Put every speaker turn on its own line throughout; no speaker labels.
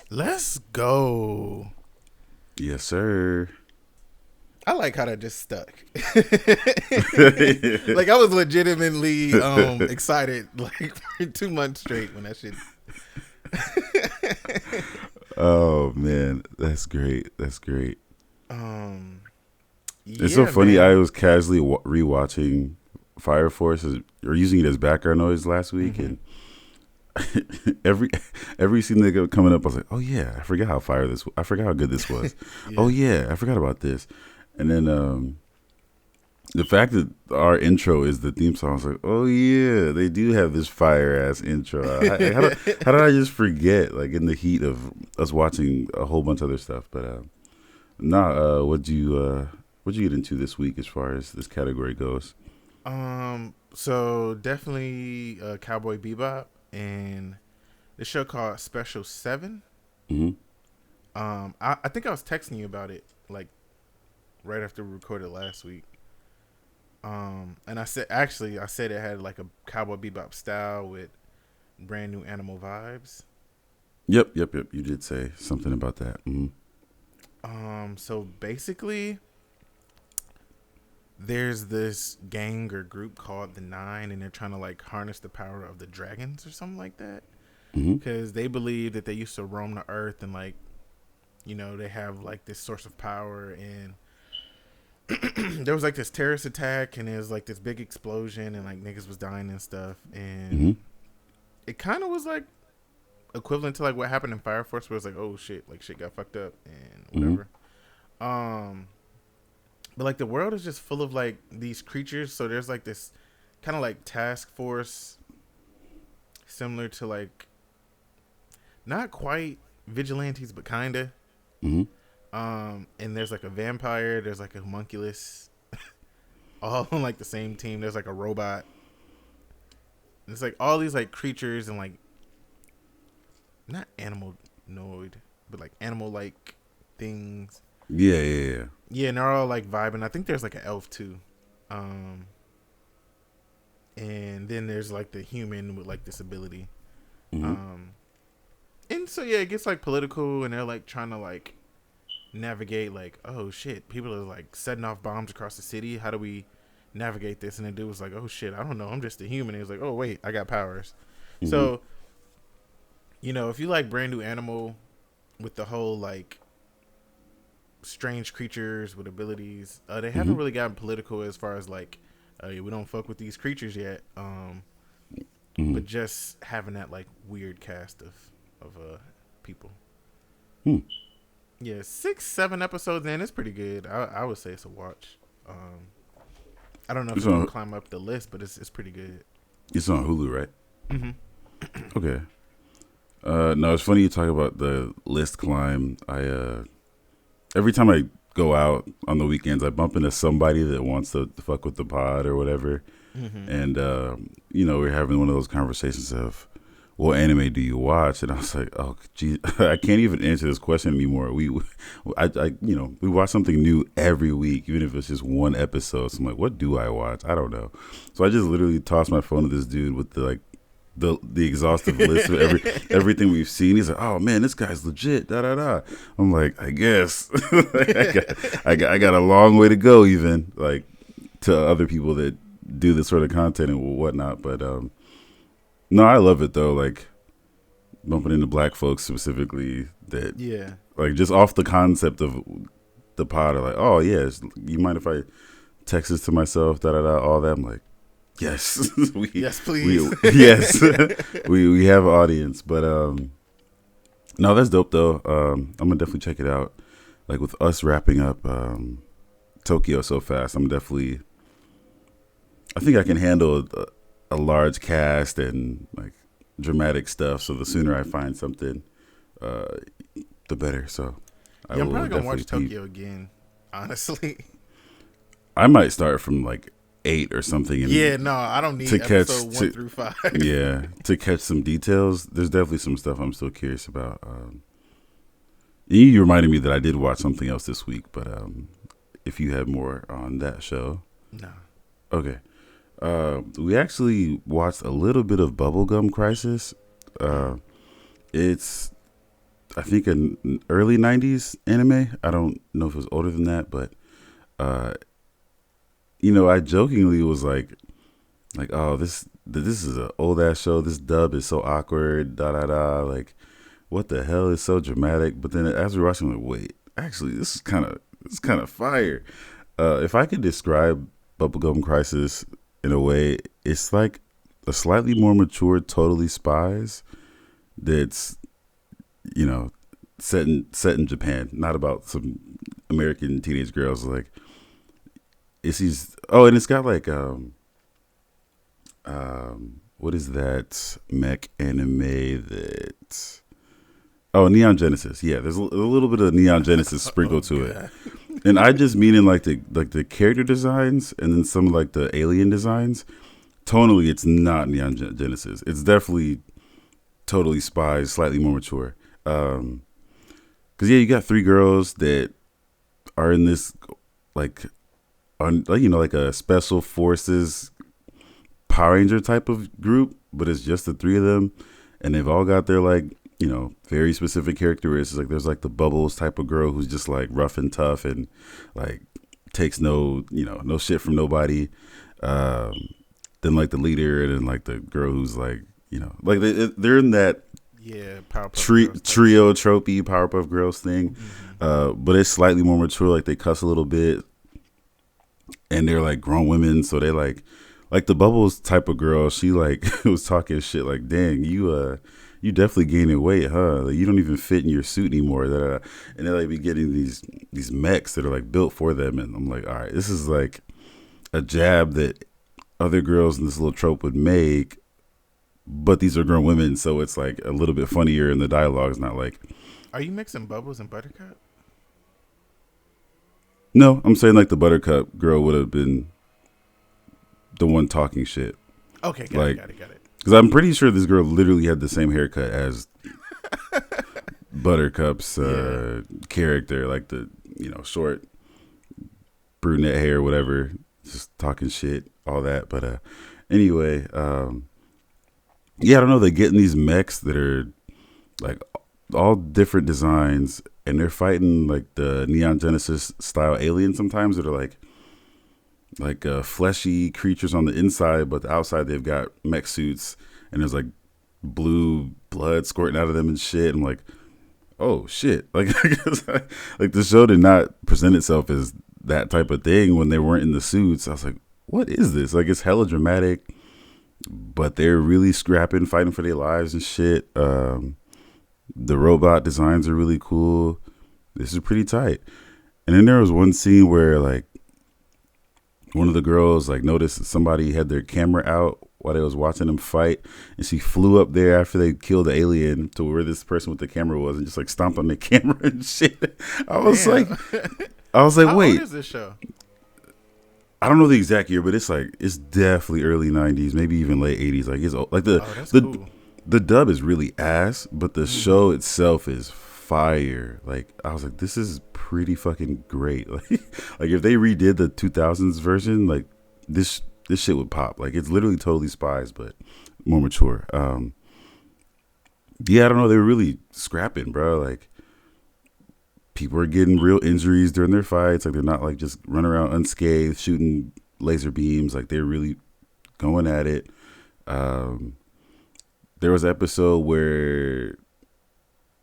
Let's go.
Yes, sir.
I like how that just stuck. Like I was legitimately excited like for 2 months straight when that shit.
Oh man, that's great. That's great.
um
It's so
yeah,
funny. I
man.
was casually rewatching Fire Force or using it as background noise last week,
Hmm.
and every every scene that kept coming up, I was like, "Oh yeah, I forgot how fire this. I forgot how good this was. Oh
Yeah.
yeah, I forgot about this." And then the fact that our intro is the theme song, I was like, "Oh yeah, they do have this fire ass intro." How did I just forget? Like in the heat of us watching a whole bunch of other stuff, but nah. What'd you get into this week as far as this category goes?
So definitely Cowboy Bebop and the show called Special Seven.
Hmm.
I think I was texting you about it like right after we recorded last week. And I said it had like a Cowboy Bebop style with brand new animal vibes.
Yep. You did say something about that.
So basically, there's this gang or group called the Nine, and they're trying to like harness the power of the dragons or something like that.
Hmm.
Because they believe that they used to roam the earth and like they have like this source of power. And there was like this terrorist attack, and there was like this big explosion, and like niggas was dying and stuff.
Hmm.
And it kind of was like equivalent to like what happened in Fire Force, where it's like, oh shit, like shit got fucked up and
Hmm.
whatever. Um, but like the world is just full of like these creatures. So there's like this kind of like task force similar to like not quite vigilantes, but kinda.
Hmm.
And there's like a vampire. There's like a homunculus, all on like the same team. There's like a robot. And it's like all these like creatures and like not animal noid, but like animal like things.
Yeah.
Yeah, and they're all like vibing. I think there's like an elf too. Um, and then there's like the human with like this ability.
Hmm.
Um, and so yeah, it gets like political, and they're like trying to like navigate like, oh shit, people are like setting off bombs across the city. How do we navigate this? And the dude was like, oh shit, I don't know. I'm just a human. And he was like, oh wait, I got powers.
Hmm.
So if you like brand new animal with the whole like strange creatures with abilities, they haven't
Hmm.
really gotten political as far as like, we don't fuck with these creatures yet.
Hmm.
But just having that like weird cast of people.
Hmm.
Yeah, 6, 7 episodes in, it's pretty good. I would say it's a watch. Um, I don't know if
It's
it's gonna
on.
climb up the list, but it's pretty good.
It's on Hulu, right?
Mm-hmm.
Okay. No, it's funny you talk about the list climb. I every time I go out on the weekends, I bump into somebody that wants to fuck with the pod or whatever,
Mm-hmm.
and we're having one of those conversations of, "What anime do you watch?" And I was like, "Oh, gee, I can't even answer this question anymore." We watch something new every week, even if it's just one episode. So I'm like, "What do I watch? I don't know." So I just literally tossed my phone to this dude with the exhaustive list of everything we've seen. He's like, "Oh man, this guy's legit." Da da da. I'm like, I guess I got a long way to go, even like to other people that do this sort of content and whatnot. But no, I love it though. Like bumping into black folks specifically that
Yeah.
like just off the concept of the pod are like, "Oh yes, you mind if I text this to myself?" Da da da. All that. I'm like, yes,
Yes, please.
we yes, we have an audience, but no, that's dope though. I'm gonna definitely check it out. Like with us wrapping up Tokyo so fast, I think I can handle a large cast and like dramatic stuff. So the sooner I find something, uh, the better. So I
Yeah, I'm
will
probably gonna
definitely
watch
peep.
Tokyo again. Honestly.
I might start from like 8 or something and
Yeah, no, I don't
to
need
catch
episode one
to
through five.
yeah to catch some details. There's definitely some stuff I'm still curious about. You reminded me that I did watch something else this week, but if you had more on that show,
No.
okay. We actually watched a little bit of Bubblegum Crisis. Uh, it's I think an early '90s anime. I don't know if it was older than that, but uh, I jokingly was like, oh, this is an old ass show. This dub is so awkward. Da da da. Like, what the hell is so dramatic? But then as we were watching, I'm like, wait, actually, this is kind of fire. If I could describe Bubblegum Crisis in a way, it's like a slightly more mature Totally Spies that's you know set in Japan, not about some American teenage girls. Like it's these. Oh, and it's got like what is that mech anime that? Oh, Neon Genesis. Yeah, there's a little bit of Neon Genesis sprinkled to it.
God.
And I just mean in like the character designs and then some like the alien designs. Tonally, it's not Neon Genesis. It's definitely Totally Spies, slightly more mature. Cause yeah, you got three girls that are in this like like a special forces Power Ranger type of group, but it's just the three of them, and they've all got their like very specific characteristics. Like there's like the Bubbles type of girl who's just like rough and tough and like takes no shit from nobody. Um, then like the leader, and then like the girl who's like like they're in that
Yeah, Powerpuff Girls type
trio
shit.
tropey Powerpuff Girls thing,
Mhm.
but it's slightly more mature. Like they cuss a little bit, and they're like grown women, so they like the Bubbles type of girl. She like was talking shit like, "Dang, you definitely gaining weight, huh? Like, you don't even fit in your suit anymore." And they like be getting these mechs that are like built for them, and I'm like, all right, this is like a jab that other girls in this little trope would make, but these are grown women, so it's like a little bit funnier, and the dialogue is not like.
Are you mixing Bubbles and Buttercup?
No, I'm saying like the Buttercup girl would have been the one talking shit.
Okay, got it,
Like,
got it, got it.
because I'm pretty sure this girl literally had the same haircut as Buttercup's
Yeah.
character, like the short brunette hair, whatever, just talking shit, all that. But anyway, yeah, I don't know. They get in these mechs that are like all different designs, and they're fighting like the Neon Genesis style aliens sometimes that are like fleshy creatures on the inside, but the outside they've got mech suits, and there's like blue blood squirting out of them and shit. I'm like, oh shit! Like, like the show did not present itself as that type of thing when they weren't in the suits. I was like, what is this? Like, it's hella dramatic, but they're really scrapping, fighting for their lives and shit. The robot designs are really cool. This is pretty tight. And then there was one scene where like one of the girls like noticed that somebody had their camera out while they was watching them fight, and she flew up there after they killed the alien to where this person with the camera was and just like stomped on the camera and shit. I was like,
Damn.
I was like,
How
wait,
old is this show?
I don't know the exact year, but it's definitely early '90s, maybe even late '80s. Like it's like
Oh, that's
the
cool.
the dub is really ass, but the
Hmm.
show itself is fire. Like I was like, this is pretty fucking great. Like if they redid the 2000s version, like this shit would pop. Like it's literally Totally Spies, but more mature. Yeah, I don't know. They were really scrapping, bro. Like people are getting real injuries during their fights. Like they're not like just running around unscathed, shooting laser beams. Like they're really going at it. Um, there was an episode where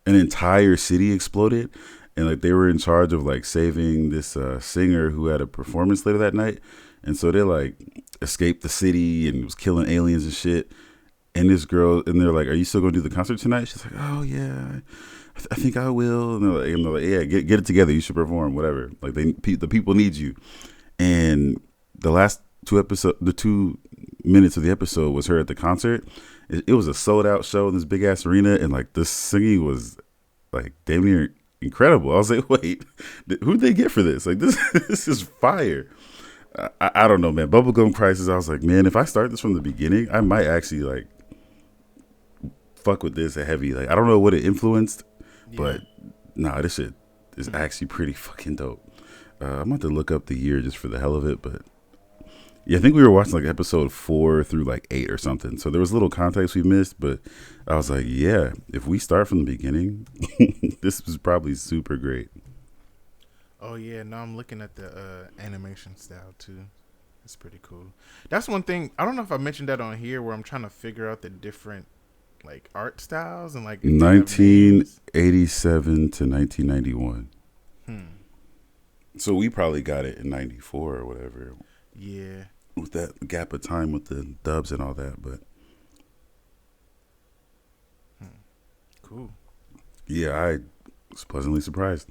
an entire city exploded, and like they were in charge of like saving this singer who had a performance later that night, and so they like escaped the city and was killing aliens and shit. And this girl, and they're like, "Are you still gonna do the concert tonight?" She's like, "Oh yeah, I think I will." And they're like, "Yeah, get it together. You should perform, whatever. Like the people need you." And the last the 2 minutes of the episode was her at the concert. It was a sold out show in this big ass arena, and like the singing was like damn near incredible. I was like, wait, who'd they get for this? Like this, this is fire. I don't know, man. Bubblegum Crisis. I was like, man, if I start this from the beginning, I might actually like fuck with this heavy. Like I don't know what it influenced,
Yeah.
but nah, this shit is actually pretty fucking dope. I'm about to look up the year just for the hell of it, but Yeah, I think we were watching like episode 4 through like 8 or something. So there was little context we missed, but I was like, yeah, if we start from the beginning, this was probably super great.
Oh yeah, no, I'm looking at the animation style too. It's pretty cool. That's one thing. I don't know if I mentioned that on here, where I'm trying to figure out the different like art styles and like if they have names.
1987 to 1991.
Hmm.
So we probably got it in 94 or whatever,
Yeah.
with that gap of time with the dubs and all that. But
Hmm. Cool.
yeah, I was pleasantly surprised.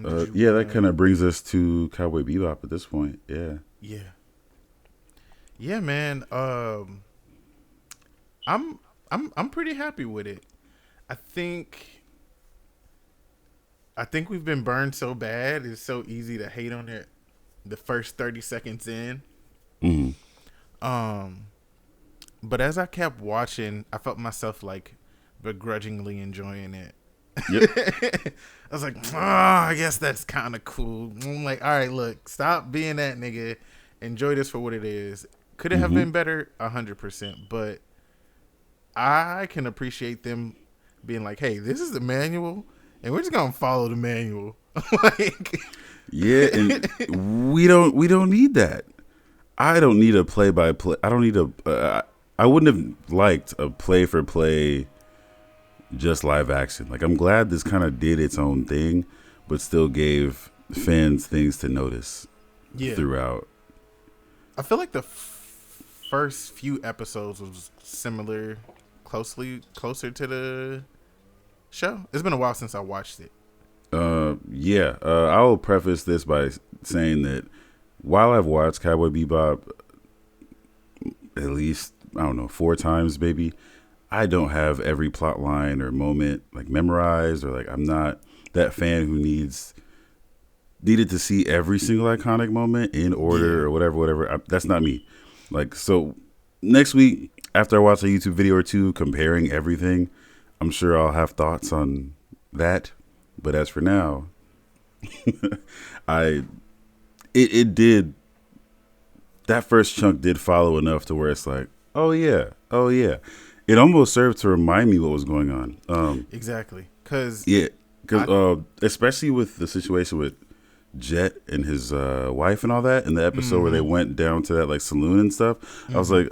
Did you
Yeah, that
wanna?
kind of brings us to Cowboy Bebop at this point. Yeah.
Yeah. Yeah, man. I'm pretty happy with it. I think I think we've been burned so bad. It's so easy to hate on it the first 30 seconds in.
Hmm.
Um, but as I kept watching, I felt myself like begrudgingly enjoying it.
Yep.
I was like, oh, I guess that's kind of cool. I'm like, all right, look, stop being that nigga. Enjoy this for what it is. Could it have
Hmm.
been better? 100%. But I can appreciate them being like, hey, this is the manual, and we're just gonna follow the manual. Like,
Yeah, and we don't need that. I don't need a play by play. I don't need a. I wouldn't have liked a play for play, just live action. Like I'm glad this kind of did its own thing, but still gave fans things to notice
yeah,
throughout.
I feel like the first few episodes was similar, closer to the show. It's been a while since I watched it.
Yeah. I will preface this by saying that while I've watched Cowboy Bebop at least, I don't know, 4 times maybe, I don't have every plot line or moment like memorized, or like I'm not that fan who needed to see every single iconic moment in order
Yeah,
or whatever. That's not me. Like, so next week, after I watch a YouTube video or two comparing everything, I'm sure I'll have thoughts on that. But as for now, I it did, that first chunk did follow enough to where it's like, oh yeah. It almost served to remind me what was going on.
exactly. Cause
Yeah, because
I
especially with the situation with Jet and his wife and all that in the episode where they
mm-hmm,
went down to that like saloon and stuff, I was
mm-hmm.
like,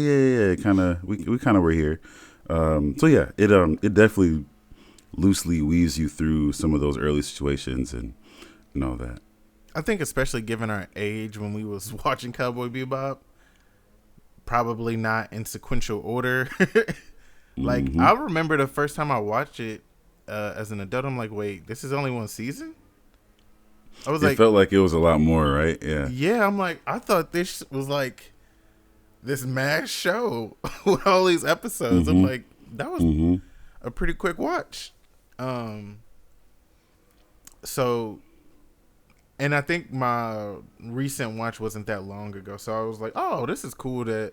yeah, kind of, we kind of were here. So yeah, it definitely loosely weaves you through some of those early situations and all that.
I think especially given our age when we was watching Cowboy Bebop, probably not in sequential order. Like
Hmm.
I remember the first time I watched it as an adult, I'm like, wait, this is only one season. I was
It
like,
felt like it was a lot more, right? Yeah.
yeah, I'm like, I thought this was like this mass show with all these episodes. I'm
Hmm.
like, that was
Hmm.
a pretty quick watch. Um, so, and I think my recent watch wasn't that long ago, so I was like, oh, this is cool that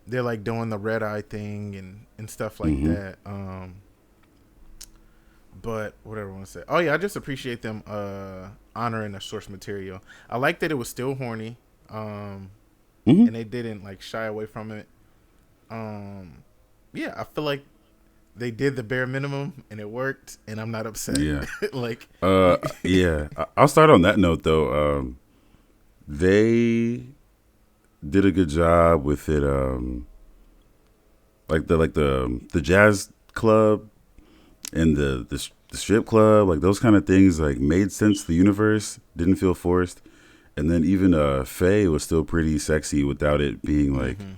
they're like doing the red eye thing and stuff like
Hmm.
that. But whatever I want to say. Oh yeah, I just appreciate them honoring the source material. I like that it was still horny.
Hmm.
And they didn't like shy away from it. Um yeah, I feel like they did the bare minimum and it worked and I'm not upset.
Yeah.
Like
Yeah. I'll start on that note though. They did a good job with it. Like the jazz club and the strip club, like those kind of things, like made sense to the universe. Didn't feel forced. And then even Faye was still pretty sexy without it being like
mm-hmm.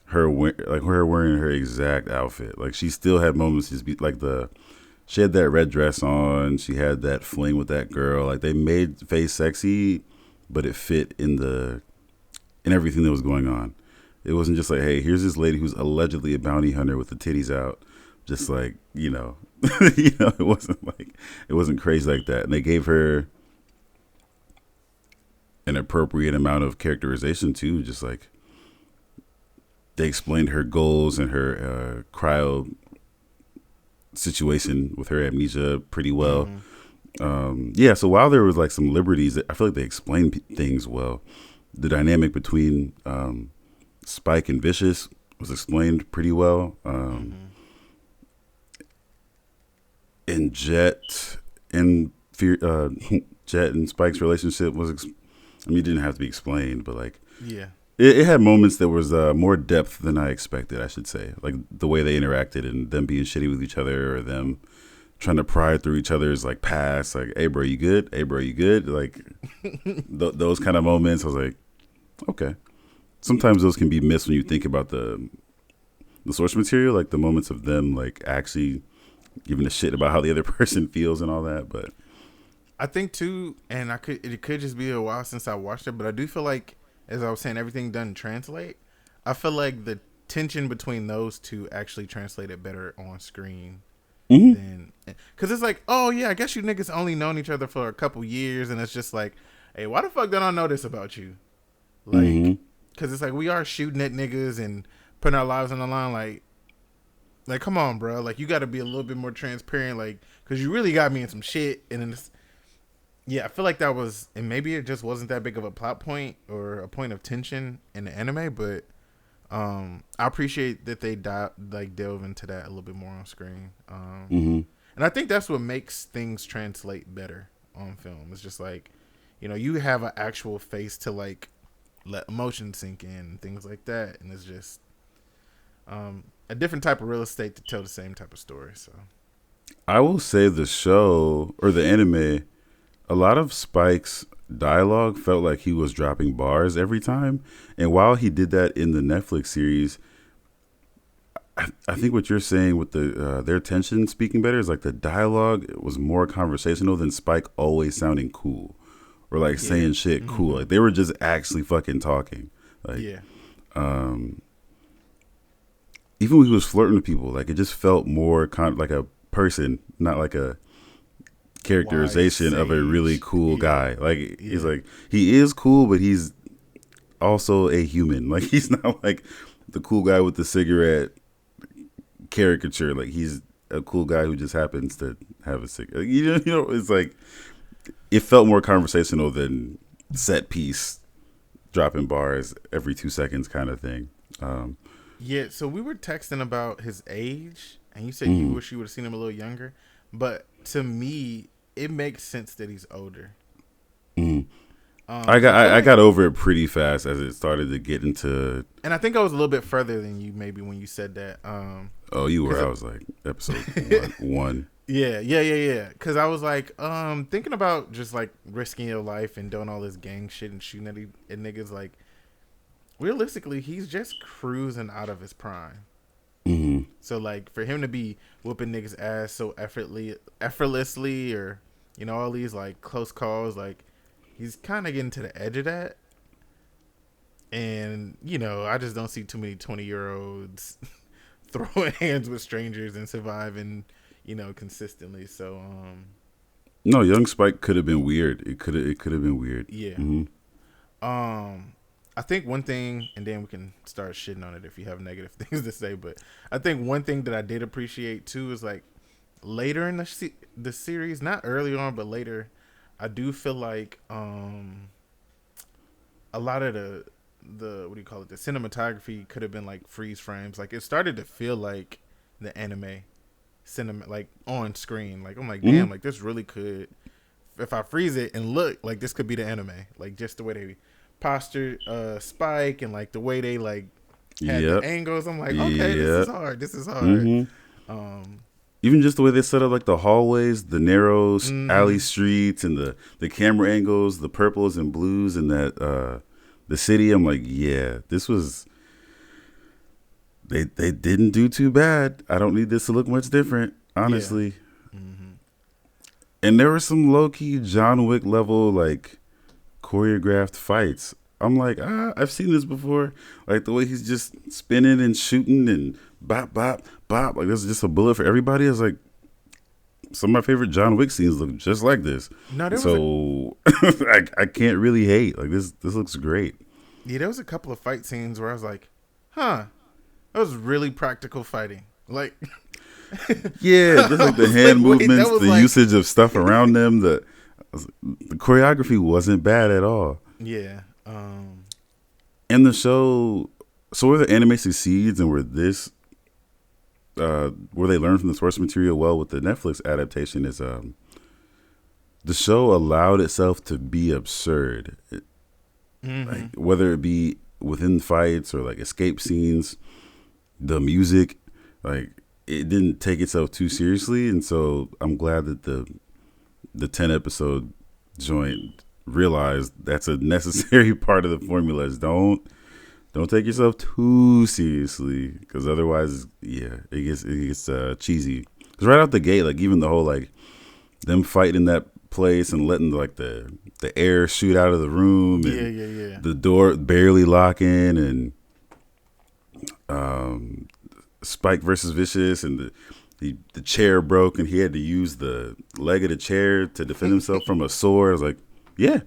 her wearing her exact outfit. Like she still had moments just be like she had that red dress on. She had that fling with that girl. Like they made Faye sexy, but it fit in everything that was going on. It wasn't just like, hey, here's this lady who's allegedly a bounty hunter with the titties out. Just like, it wasn't crazy like that. And they gave her an appropriate amount of characterization too. Just like they explained her goals and her cryo situation with her amnesia pretty well.
Mm-hmm.
Yeah, so while there was like some liberties, I feel like they explained things well. The dynamic between Spike and Vicious was explained pretty well.
Mm-hmm.
And Jet and Fear, Jet and Spike's relationship was, I mean, it didn't have to be explained, but like
Yeah.
it had moments that was more depth than I expected. I should say, like the way they interacted and them being shitty with each other, or them trying to pry through each other's like past. Like, hey, bro, you good? Hey, bro, you good? Like those kind of moments. I was like, okay. Sometimes those can be missed when you think about the source material, like the moments of them like actually giving a shit about how the other person feels and all that. But
I think too, and it could just be a while since I watched it, but I do feel like, as I was saying, everything doesn't translate. I feel like the tension between those two actually translated better on screen
mm-hmm.
than, because it's like, oh yeah, I guess you niggas only known each other for a couple years, and it's just like, hey, why the fuck don't I know this about you? Like,
Mm-hmm.
because it's like we are shooting at niggas and putting our lives on the line, like come on, bro, like you got to be a little bit more transparent, like, because you really got me in some shit, and then it's, yeah, I feel like that was, and maybe it just wasn't that big of a plot point or a point of tension in the anime, but I appreciate that they delve into that a little bit more on screen.
Mm-hmm.
And I think that's what makes things translate better on film. It's just like, you have an actual face to like let emotion sink in and things like that, and it's just a different type of real estate to tell the same type of story. So
I will say the show or the anime, a lot of Spike's dialogue felt like he was dropping bars every time. And while he did that in the Netflix series, I think what you're saying with their tension speaking better is like the dialogue was more conversational than Spike always sounding cool or like
yeah,
saying shit cool.
mm-hmm.
Like they were just actually fucking talking. Like
Yeah,
even when he was flirting with people, like it just felt more like a person, not like a
wise
characterization of a really
sage.
cool
Yeah,
guy. Like he's
yeah,
like he is cool, but he's also a human. Like he's not like the cool guy with the cigarette caricature. Like he's a cool guy who just happens to have a cigarette. Like, it's like it felt more conversational than set piece dropping bars every 2 seconds kind of thing.
yeah. So we were texting about his age, and you said you
mm,
wish you would have seen him a little younger, but to me, it makes sense that he's older.
mm.
Because I feel
I
like,
got over it pretty fast as it started to get into.
and I think I was a little bit further than you maybe when you said that.
Oh, you were.
Cause
I was like episode one.
yeah. Because I was like, thinking about just like risking your life and doing all this gang shit and shooting at niggas. Like, realistically, he's just cruising out of his prime.
Mm-hmm.
So like, for him to be whooping niggas ass so effortlessly, or all these like close calls, like he's kind of getting to the edge of that. And I just don't see too many 20-year-olds throwing hands with strangers and surviving, consistently. So,
No, young Spike could have been weird. It could have been weird.
yeah.
Mm-hmm.
I think one thing, and then we can start shitting on it if you have negative things to say. But I think one thing that I did appreciate too is like later in the series, not early on, but later, I do feel like a lot of the what do you call it? The cinematography could have been like freeze frames. Like it started to feel like the anime cinema, like on screen. Like I'm like,
Mm-hmm.
damn, like this really could. If I freeze it and look, like this could be the anime. Like just the way they postured Spike and like the way they like had the
Yep.
angles. I'm like, okay, this is
Yep.
hard. This is hard.
Mm-hmm.
Um,
Even just the way they set up like the hallways, the narrow alley
mm-hmm.
streets, and the camera angles, the purples and blues, and that the city. I'm like, yeah, this was. They didn't do too bad. I don't need this to look much different,
Yeah.
honestly.
Mm-hmm.
And there were some low key John Wick level like choreographed fights. I'm like, I've seen this before. Like the way he's just spinning and shooting and bop, bop, bop. Like this is just a bullet for everybody. I was like, some of my favorite John Wick scenes look just like this.
No, there was
So I can't really hate. Like this looks great.
there was a couple of fight scenes where I was like, huh, that was really practical fighting. Like
Yeah, just
I
like the
was like,
hand
wait, that
movements,
was
the
like,
usage of stuff around them, the choreography wasn't bad at all.
yeah,
And the show, so where the anime succeeds and where they learn from the source material well with the Netflix adaptation is the show allowed itself to be absurd.
mm-hmm.
Like whether it be within fights or like escape scenes, the music, like it didn't take itself too seriously, and so I'm glad that the 10 episode joint realized that's a necessary part of the formula. Is don't take yourself too seriously, because otherwise, yeah, it gets cheesy. Because right out the gate, like even the whole like them fighting in that place and letting like the air shoot out of the room
Yeah,
and
yeah, yeah.
the door barely locking and um, Spike versus Vicious and the chair broke and he had to use the leg of the chair to defend himself from a sword. I was like, yeah,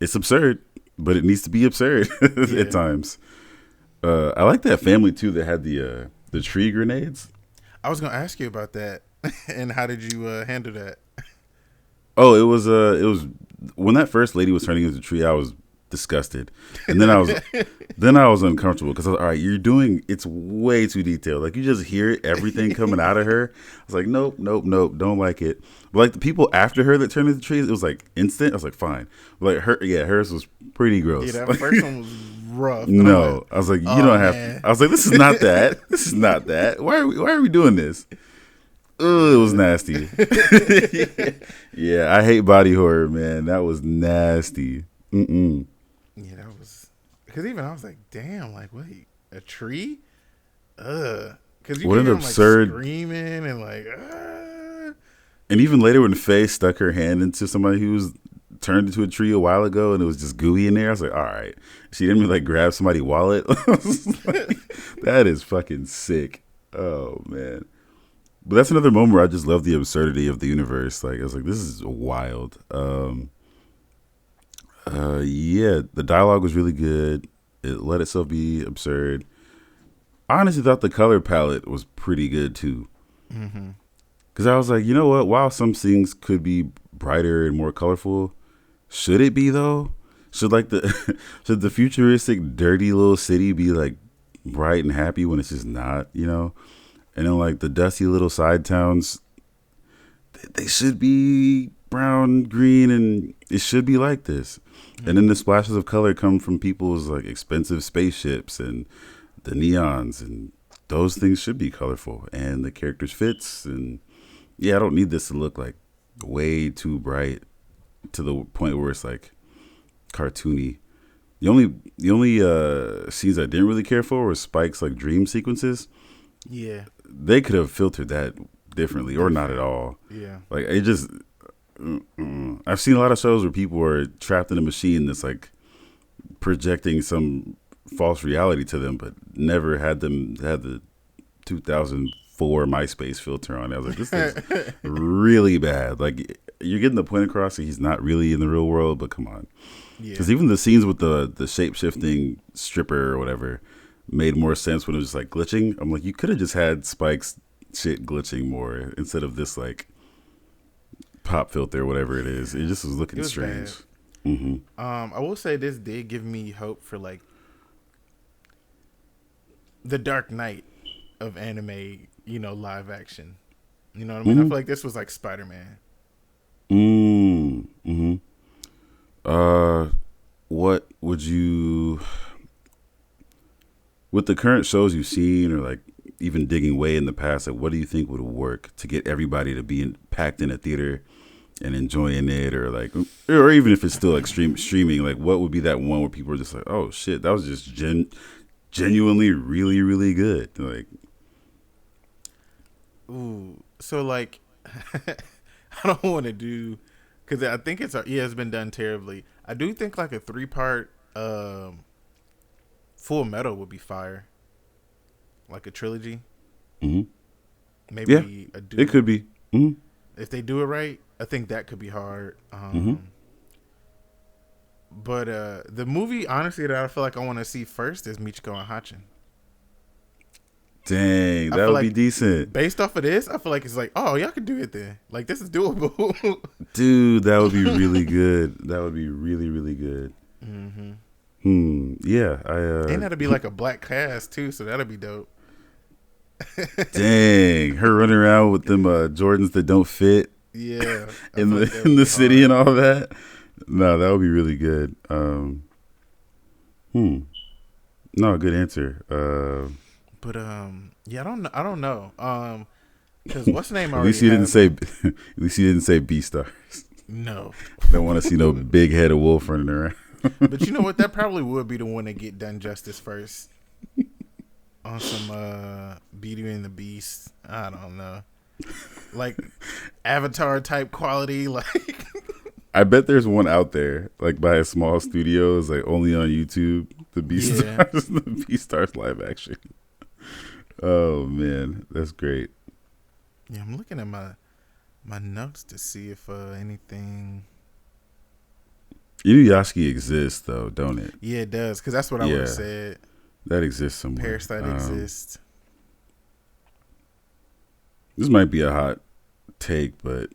it's absurd, but it needs to be absurd at
Yeah.
times. I like that family too that had the tree grenades.
I was gonna ask you about that, and how did you handle that?
Oh, it was when that first lady was turning into a tree. I was disgusted, and then I was uncomfortable because I was all right. You're doing it's way too detailed. Like you just hear everything coming out of her. I was like, nope, nope, nope, don't like it. But like the people after her that turned into trees, it was like instant. I was like, fine. But like her, yeah, hers was pretty
Yeah,
gross.
that first one was rough, and I'm like,
No, I was like, you
oh
don't have to.
man.
I was like, this is not that. This is not that. Why are we doing this? Ugh, it was
Yeah.
nasty. Yeah, I hate body horror, man. That was nasty. Mm-mm.
Yeah, that was because even I was like, damn, like wait, a tree? Because you
What
can
an
hear them like
absurd.
screaming and like,
And even later when Faye stuck her hand into somebody who was turned into a tree a while ago and it was just gooey in there, I was like, all right. She didn't even like grab somebody's wallet. I was like, that is fucking sick. Oh, man. But that's another moment where I just love the absurdity of the universe. Like I was like, this is wild. Yeah, the dialogue was really good. It let itself be absurd. I honestly thought the color palette was pretty good too.
mm-hmm.
Because I was like, you know what? While some things could be brighter and more colorful, should it be though? Should like the should the futuristic dirty little city be like bright and happy when it's just not? You know? And then like the dusty little side towns, they should be brown, green, and it should be like this. And then the splashes of color come from people's like expensive spaceships and the neons, and those things should be colorful. And the characters fits, and yeah, I don't need this to look like way too bright to the point where it's like cartoony. The only scenes I didn't really care for were Spike's like dream sequences.
Yeah,
They could have filtered that differently or not at
different.
all.
Yeah,
Like it just, I've seen a lot of shows where people are trapped in a machine that's like projecting some false reality to them, but never had them had the 2004 MySpace filter on it. I was like, this is really bad. Like you're getting the point across that he's not really in the real world, but come on.
yeah.
Because even the scenes with the shape shifting stripper or whatever made more sense when it was just like glitching. I'm like, you could have just had Spike's shit glitching more instead of this like pop filter, whatever it is. It just was
It
looking
was
strange.
bad.
Hmm.
I will say this did give me hope for like the Dark Knight of anime, live action. You know what I mean? I
Hmm.
feel like this was like Spider Man.
Mm-hmm. Uh, what would you, with the current shows you've seen, or like even digging way in the past, like what do you think would work to get everybody to be packed in a theater and enjoying it, or like, or even if it's still like streaming, like what would be that one where people are just like, oh shit, that was just genuinely really really good, like.
Ooh, so like, I don't want to do because I think it's been done terribly. I do think like a 3-part Full Metal would be fire, like a trilogy.
Hmm. Yeah,
Maybe a
it
do
could be. Hmm.
if they do it right. I think that could be hard.
Hmm.
But the movie honestly that I feel like I want to see first is Michiko and Hachin.
Dang,
I
that
feel
would be
like
decent.
based off of this, I feel like it's like, oh, y'all can do it then. Like this is doable.
Dude, that would be really good. That would be really, really good.
Mm-hmm.
Yeah,
And that'd be like a black cast too, so that'd be dope.
dang, her running around with them Jordans that don't fit
Yeah, I
in
feel
the
like that
in
would
the
be
city
hard.
and all that. No, that would be really good. No, good answer.
But yeah, I don't know. Because what's the name
At least
already
you didn't
have
say.
them.
At least you didn't say B stars.
No,
Don't want to see no big headed wolf running around.
but you know what? That probably would be the one to get done justice first. On some Beauty and the Beast. I don't know. Like Avatar type quality. Like
I bet there's one out there, like by a small studio, it's like only on YouTube. The B
yeah,
stars, the B stars live action. Oh man, that's great.
yeah. I'm looking at my notes to see if anything.
Inuyashiki exists though, don't it?
Yeah, it does. Because that's what I would have
Yeah,
said.
that exists somewhere.
Parasite exists.
This might be a hot take, but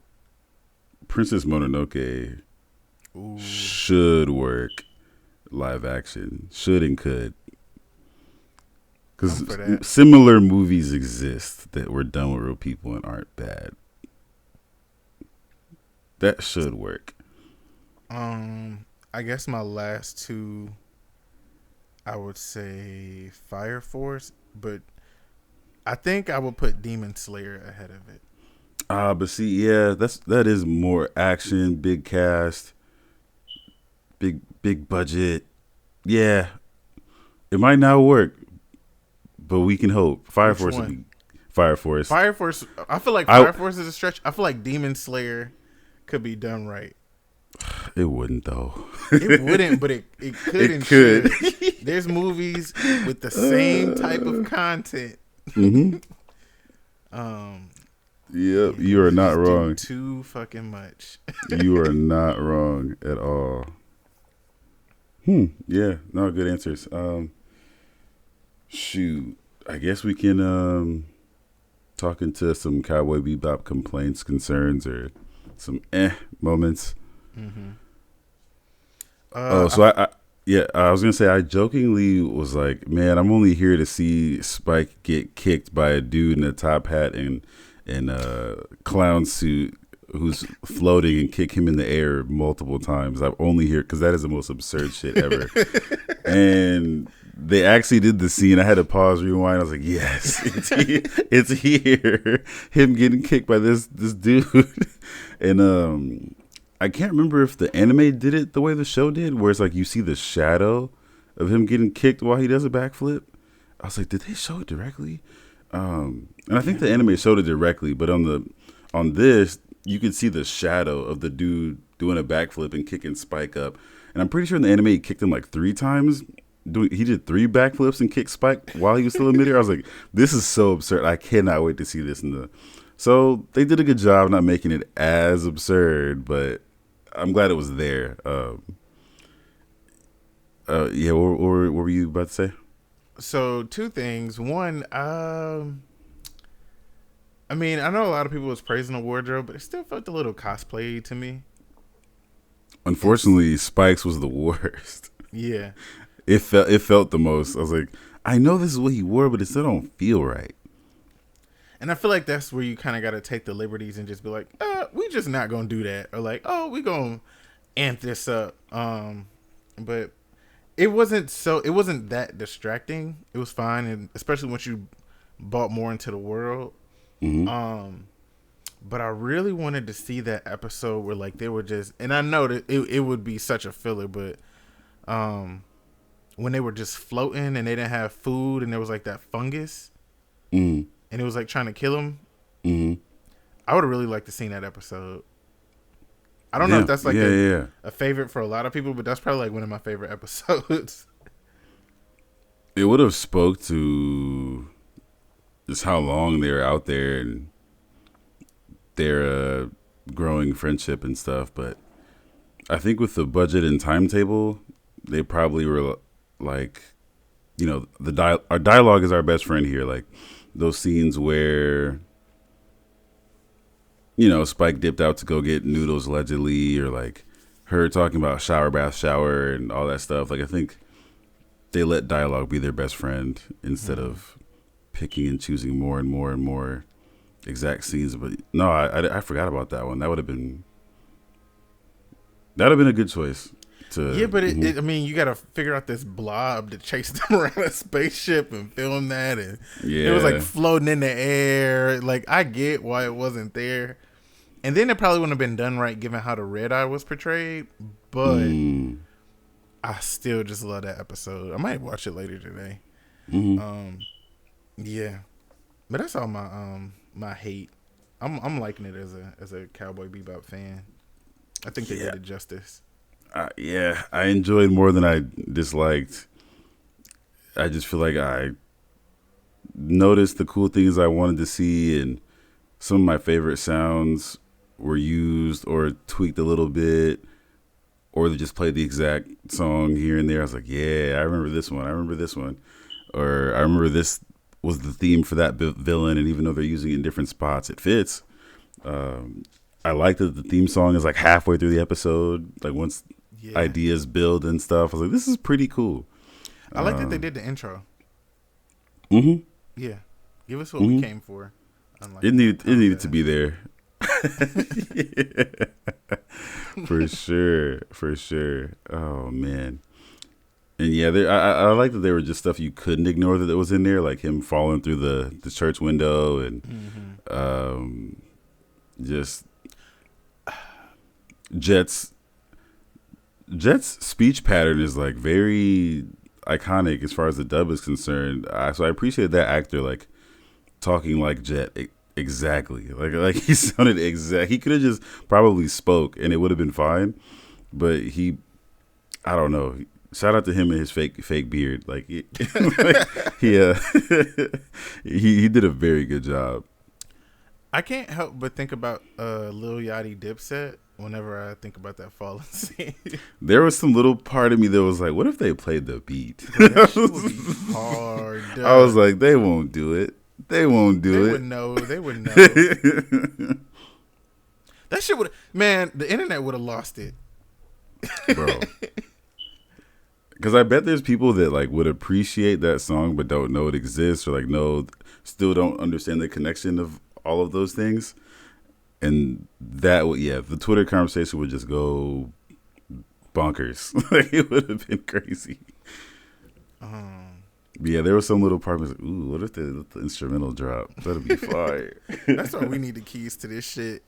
Princess Mononoke
Ooh,
should work live action. Should and could.
I'm
Because
for that.
similar movies exist that were done with real people and aren't bad. That should work.
I guess my last two, I would say Fire Force, but I think I would put Demon Slayer ahead of it.
But see, yeah, that is more action, big cast, big budget. Yeah, it might not work, but we can hope. Fire
Which
Force would
one?
be Fire Force.
Fire Force. I feel like
I
Fire Force is a stretch. I feel like Demon Slayer could be done right.
It wouldn't though.
It wouldn't, but it could
It
and
could.
should. There's movies with the same type of content.
Mm-hmm.
Um,
Yep,
yeah,
you are
they
not
just do
wrong.
too fucking much.
You are not wrong at all. Yeah, no, good answers. Shoot, I guess we can talk into some Cowboy Bebop complaints, concerns, or some moments.
Mm-hmm.
Oh, so I was gonna say I jokingly was like, man, I'm only here to see Spike get kicked by a dude in a top hat and a clown suit who's floating and kick him in the air multiple times. I'm only here because that is the most absurd shit ever. And they actually did the scene. I had to pause, rewind. I was like, yes, it's here. Him getting kicked by this dude. And I can't remember if the anime did it the way the show did, where it's like you see the shadow of him getting kicked while he does a backflip. I was like, did they show it directly? And I think the anime showed it directly, but on this, you can see the shadow of the dude doing a backflip and kicking Spike up. And I'm pretty sure in the anime he kicked him like 3 times. He did 3 backflips and kicked Spike while he was still in midair. I was like, this is so absurd. I cannot wait to see this So they did a good job not making it as absurd, but I'm glad it was there. Yeah, what were you about to say?
So 2 things. One, I mean, I know a lot of people was praising the wardrobe, but it still felt a little cosplay to me.
Unfortunately, Spike's was the worst.
Yeah.
It felt the most. I was like, I know this is what he wore, but it still don't feel right.
And I feel like that's where you kind of got to take the liberties and just be like, we just not going to do that. Or like, oh, we going to amp this up. But it wasn't that distracting. It was fine. And especially once you bought more into the world.
Mm-hmm.
But I really wanted to see that episode where like they were just, and I know that it would be such a filler, but when they were just floating and they didn't have food and there was like that fungus and it was like trying to kill them.
Mm-hmm.
I would have really liked to see that episode. I don't know if that's like a favorite for a lot of people, but that's probably like one of my favorite episodes.
It would have spoke to just how long they were out there and their growing friendship and stuff. But I think with the budget and timetable, they probably were like, you know, our dialogue is our best friend here. Like, those scenes where Spike dipped out to go get noodles allegedly, or like her talking about shower, bath, shower, and all that stuff. Like I think they let dialogue be their best friend instead of picking and choosing more and more and more exact scenes. But no, I forgot about that one. That'd have been a good choice.
Yeah, but I mean, you got to figure out this blob to chase them around a spaceship and film that, and it was like floating in the air. Like I get why it wasn't there, and then it probably wouldn't have been done right given how the Red Eye was portrayed. But I still just love that episode. I might watch it later today. Yeah, but that's all my hate. I'm liking it as a Cowboy Bebop fan. I think they did it justice.
Yeah, I enjoyed more than I disliked. I just feel like I noticed the cool things I wanted to see, and some of my favorite sounds were used or tweaked a little bit, or they just played the exact song here and there. I was like, yeah, I remember this one. Or I remember this was the theme for that villain, and even though they're using it in different spots, it fits. I like that the theme song is like halfway through the episode, like once ideas build and stuff. I was like, this is pretty cool.
I like that they did the intro. Yeah, give us what we came for.
It needed to be there. For sure. Oh man. And yeah, I like that there were just stuff you couldn't ignore that was in there, like him falling through the church window, and just Jet's speech pattern is like very iconic as far as the dub is concerned. So I appreciate that actor like talking like Jet exactly. Like he sounded exact. He could have just probably spoke and it would have been fine, but I don't know. Shout out to him and his fake beard. Like he did a very good job.
I can't help but think about Lil Yachty Dipset whenever I think about that fallen scene.
There was some little part of me that was like, what if they played the beat?
That shit would be hard.
I was like, they won't do it. They won't do it.
They would know. That shit would, man, the internet would have lost it.
Bro. Because I bet there's people that like would appreciate that song but don't know it exists, or like still don't understand the connection of all of those things. And that would, the Twitter conversation would just go bonkers. Like it would have been crazy. Yeah, there was some little part was like, ooh, what if the instrumental drop? That'd be fire.
That's why we need the keys to this shit.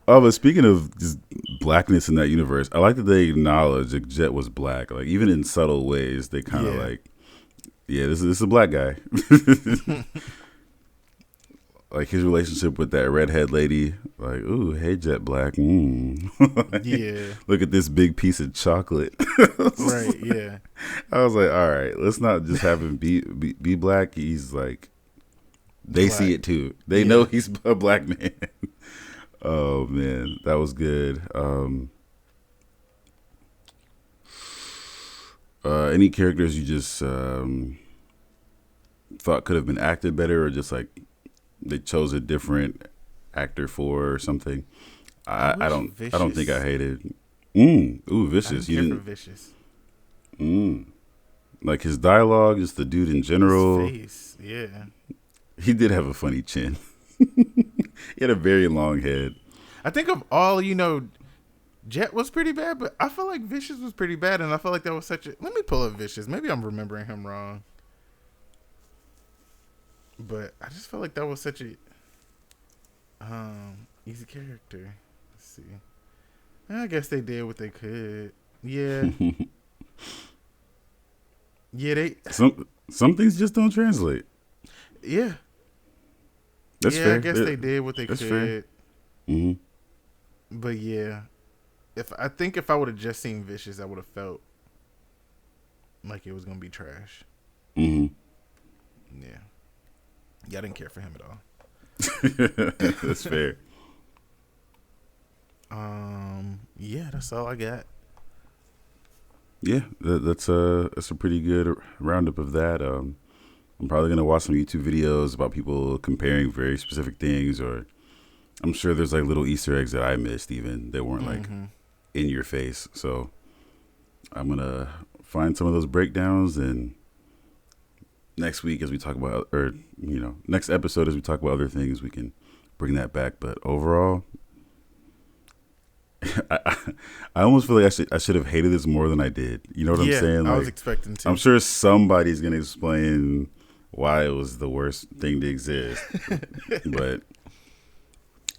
Oh, but speaking of just blackness in that universe, I like that they acknowledge that Jet was black. Like even in subtle ways, they kind of like, this is a black guy. Like his relationship with that redhead lady, like, ooh, hey, Jet Black. Like,
yeah.
Look at this big piece of chocolate.
Right, yeah.
I was like, all right, let's not just have him be black. He's like, they black. See it too. They know he's a black man. Oh, man, that was good. Any characters you just thought could have been acted better, or just like they chose a different actor for or something? I don't think I hated. Vicious.
I didn't care for Vicious.
Like his dialogue, just the dude in general.
His face, yeah.
He did have a funny chin. He had a very long head.
I think of all, Jet was pretty bad, but I feel like Vicious was pretty bad, and I feel like that was such a... Let me pull up Vicious. Maybe I'm remembering him wrong. But I just felt like that was such a easy character. Let's see. I guess they did what they could. Yeah. Yeah,
some things just don't translate.
Yeah.
That's fair.
I guess they did what they could.
Fair. Mm-hmm.
But yeah, if I would have just seen Vicious, I would have felt like it was gonna be trash.
Mm-hmm.
Yeah. Yeah, I didn't care for him at all.
That's fair.
Yeah, that's all I got.
Yeah, that's a pretty good roundup of that. I'm probably gonna watch some YouTube videos about people comparing very specific things, or I'm sure there's like little Easter eggs that I missed even that weren't like in your face. So I'm gonna find some of those breakdowns, and next week as we talk about, or next episode as we talk about other things, we can bring that back. But overall, I almost feel like I should have hated this more than I did. You know what I'm saying? Like,
I was expecting to.
I'm sure somebody's gonna explain why it was the worst thing to exist, but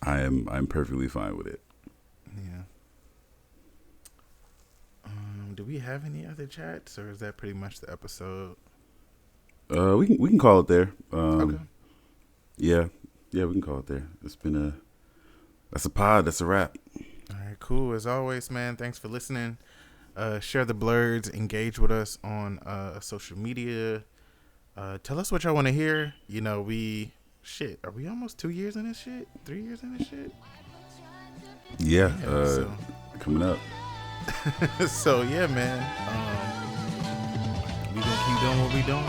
I'm perfectly fine with it.
Yeah. Do we have any other chats, or is that pretty much the episode?
We can call it there.
Okay.
Yeah, we can call it there. That's a pod. That's a wrap.
All right, cool. As always, man, thanks for listening. Share the blurs. Engage with us on social media. Tell us what y'all want to hear. Are we almost 2 years in this shit? 3 years in this shit?
Yeah, coming up.
So, yeah, man. We going to keep doing what we doing.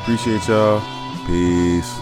Appreciate y'all. Peace.